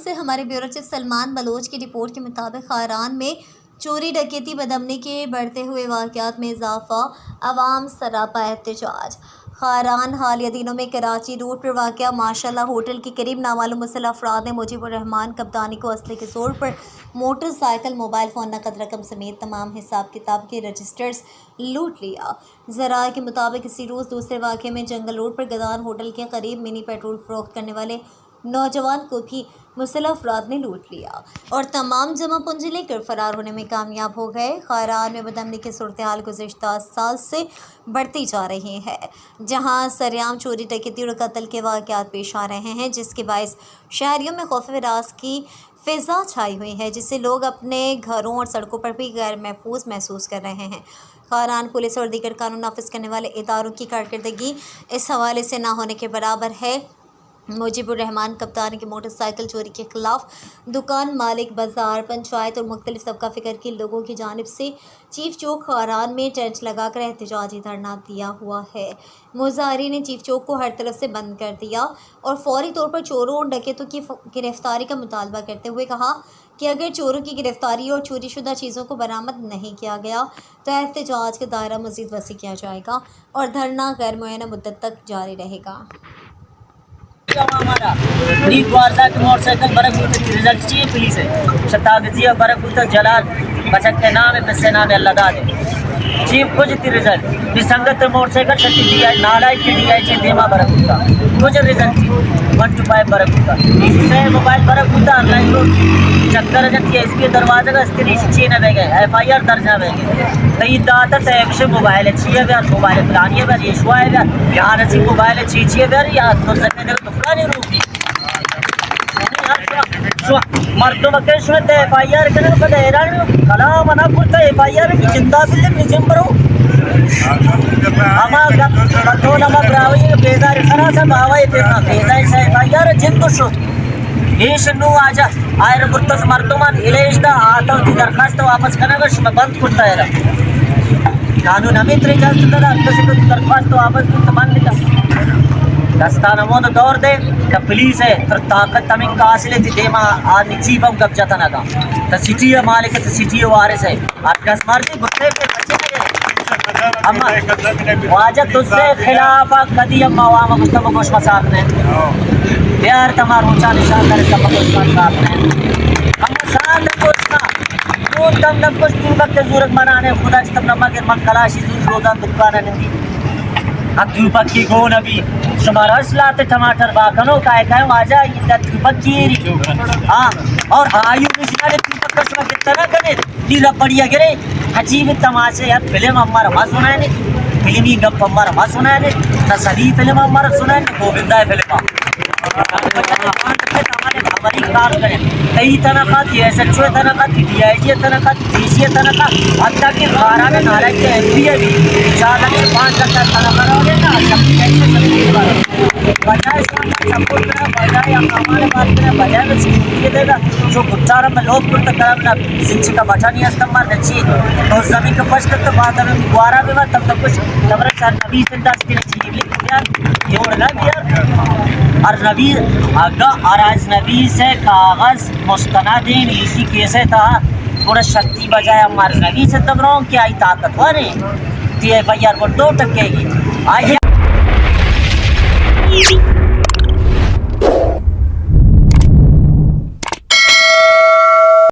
से हमारे bureau chief Salman Bloch की रिपोर्ट के मुताबिक खारान में चोरी डकैती बदअमनी के बढ़ते हुए वाक़यात में इजाफा, अवाम सरापा एहतजाज। खारान हालिया दिनों में कराची रोड पर वाक़या माशाल्लाह होटल के करीब नामालूम मुसल्लह अफराद ने मुजीबुर रहमान कप्तानी को असले के जोर पर मोटरसाइकिल, मोबाइल फ़ोन, नकद रकम समेत तमाम हिसाब किताब के रजिस्टर्स लूट लिया। ज़राए के मुताबिक इसी रोज़ दूसरे वाक़े में जंगल रोड पर गदान होटल के करीब मिनी पेट्रोल फ़रोख्त करने वाले नौजवान को भी मुसल्लह अफराद ने लूट लिया और तमाम जमा पूंजी लेकर फ़रार होने में कामयाब हो गए। खारान में बदअमनी की सूरत हाल गुज़िश्ता साल से बढ़ती जा रही है, जहां सरेआम चोरी, डकैती और कत्ल के वाक़यात पेश आ रहे हैं, जिसके बायस शहरियों में खौफ विरास की फ़िज़ा छाई हुई है, जिससे लोग अपने घरों और सड़कों पर भी गैर महफूज महसूस कर रहे हैं। खारान पुलिस और दीगर कानून नाफिज करने वाले इदारों की कारकर्दगी इस हवाले से ना होने के बराबर है। मुजीबुर रहमान कप्तानी की मोटरसाइकिल चोरी के खिलाफ दुकान मालिक, बाजार, पंचायत और मुख्तलिफ तबका फ़िक्र के लोगों की जानिब से चीफ चौक खारान में टेंट लगाकर एहतजाजी धरना दिया हुआ है। मुजाहिरीन ने चीफ चौक को हर तरफ से बंद कर दिया और फौरी तौर पर चोरों और डकैतों की गिरफ्तारी का मुतालबा करते हुए कहा कि अगर चोरों की गिरफ्तारी और चोरीशुदा चीज़ों को बरामद नहीं किया गया तो एहतजाज का दायरा मज़ीद वसी किया जाएगा और धरना गैर मुअय्यना मुद्दत तक जारी रहेगा। हमारा मोटरसाइकिल बरकूत रिजल्ट चाहिए पुलिस है शताब्दिया बरकूत जलाल बचक के नाम है पिस्से नाम अल्लाह दादे चीफ कुछ रिजल्ट विसंगत मोटरसाइकिल शक्ति दिया नालायक की दिया चाहिए देमा बरकूता कुछ रिजल्ट 125 बरकूता इससे मोबाइल बरकूता ऑनलाइन रोड चक्कर जब ये इसके दरवाजे का स्त्री चीन बह गए FIR दर्ज बह गए तई दाता एक्शन मोबाइल चाहिए यार मोबाइल पुरानी है ये शुआ है यार ऐसी मोबाइल चाहिए यार या तो सकते तो पुरानी रूप मर्दों के शुद्ध FIR करने को हैरान कलाम मना करता FIR की चिंता बिल्ले निजम बरो हमारा तो नमक रावई बेजार खरा सा बावई तेरा बेजार से FIR जिन तो शो ये शनु आजा आयर बुत्तस मर्दोमान इलेश दा आता की दरखास्त वापस करना बस बंद करता है कानून अमित रे जाता था तो से दरखास्त वापस तो मान लिया दस्ताना मोद दौर दे द पुलिस है तर ताकत तमिंग का हासिल थी देमा आदमी चीफ हम कब्जा तना का त सिटी मालिक त सिटी वारिस है और कस मारती गुस्से पे बचे अम्मा वाजा तुझसे खिलाफ कदी अम्मा वामा मुस्तफा कोश मसाक ने प्यार तमार ऊंचा निशान कर तब कोश मसाक ने हम साथ कोशना तो तम न कुछ तू के जरूरत मनाने खुदा तब नमा के मन कलाशी रोजा दुकान नंदी अक्टूबर की गोन अभी शुमार असलाते टमाटर बाकनो काय काय आजा ये पक्की हां और आयु निशाने तू पक्का कितना करे नीला बढ़िया गिरे अजीब तमाशे यार फिल्म हमारा मत सुना है फिल्मी गप हमारा मत सुना है ना सही फिल्म हमारा सुना है गोविंदा है फिल्म हमारी कार करें कई तनखा थी SHO तनखा थी DIG तनखा थी DCA तनखा अब तक के 12 में नाराज के MPA भी 4 लाख से 5 लाख तनखा रहोगे ना बजाय सपोर्ट करना बजाय हमारे बात करना बजाय में सिक्योरिटी देगा जो गुच्चारा में लोग कुछ करम ना शिक्षा का बचा नहीं अस्तमार नची तो जमीन का पश्च तो बात में गुआरा में तब तक कुछ तबरे 20 से 10 के चाहिए यार ये ना यार और नबी आगा और आज नबी से कागज मुस्तनदीन इसी कैसे था पूरा शक्ति बजाय हमारे नबी से तब रहा क्या ही ताकतवर है FIR को 2 टकेगी आज